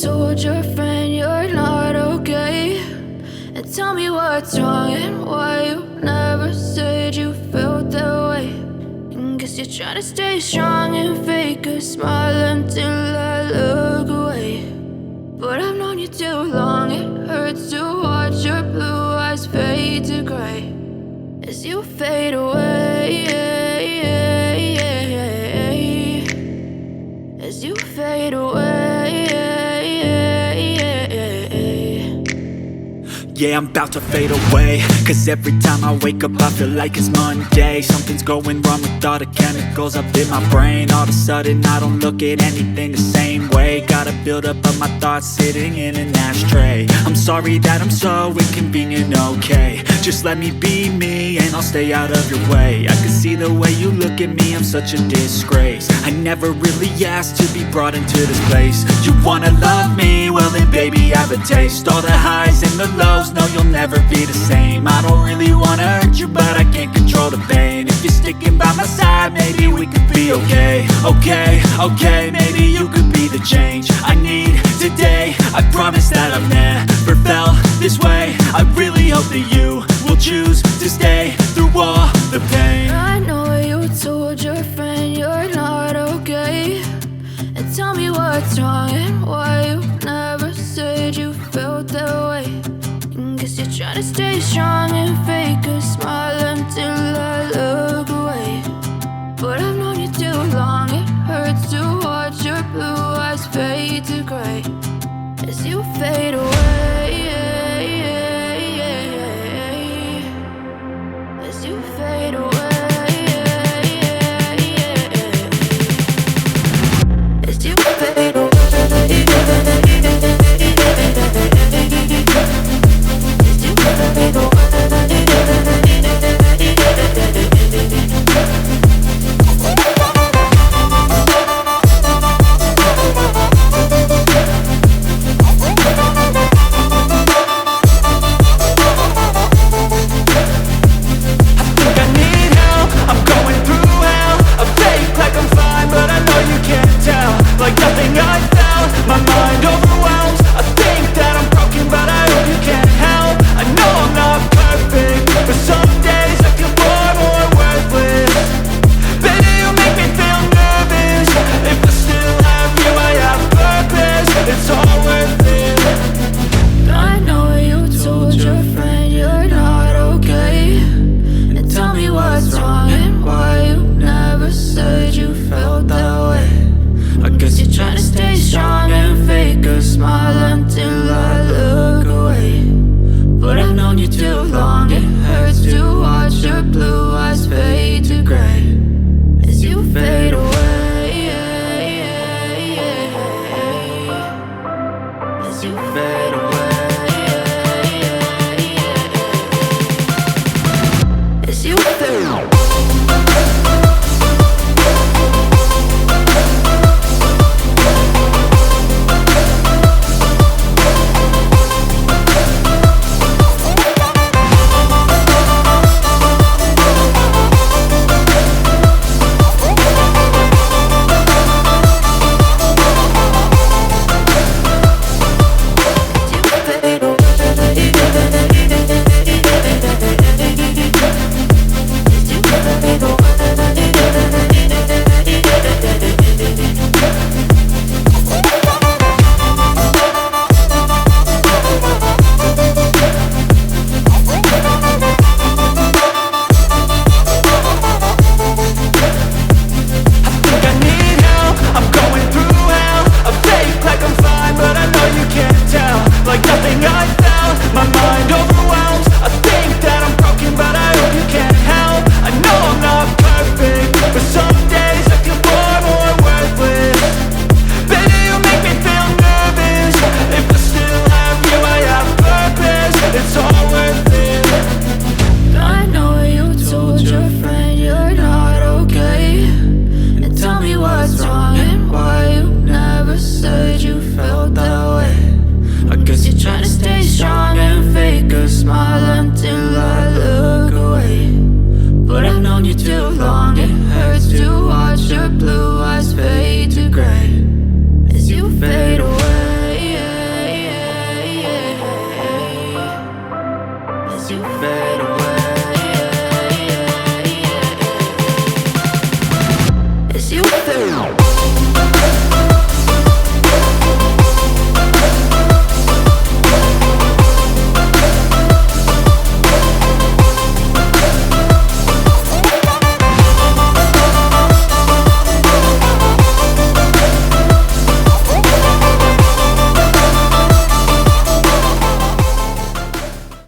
told your friend you're not okay? And tell me what's wrong and why you never said you felt that way. And guess you're trying to stay strong and fake a smile until I look away. But I've known you too long, it hurts to watch your blue eyes fade to gray as you fade away, as you fade away. Yeah, I'm about to fade away, cause every time I wake up I feel like it's Monday. Something's going wrong with all the chemicals up in my brain. All of a sudden I don't look at anything the same way. Got a buildup of my thoughts sitting in an ashtray. I'm sorry that I'm so inconvenient, okay? Just let me be me and I'll stay out of your way. I can see the way you look at me, I'm such a disgrace. I never really asked to be brought into this place. You wanna love me? Well then baby I have a taste. All the highs and the lows, no you'll never be the same. I don't really wanna hurt you but I can't control the pain. If you're sticking by my side maybe we could be okay. Okay, maybe you could be the change I need today. I promise that I've never felt this way. I really hope that you will choose to stay through all the pain. I know you told your friend you're not okay. And tell me what's wrong and why you never said you felt that way. And guess you're trying to stay strong and fake a smile until I look away. But I've known you too long, it hurts to watch your blue eyes fade to gray as you fade away, as you fade away, as you fade away. Like nothing I felt, my mind overwhelms. I think that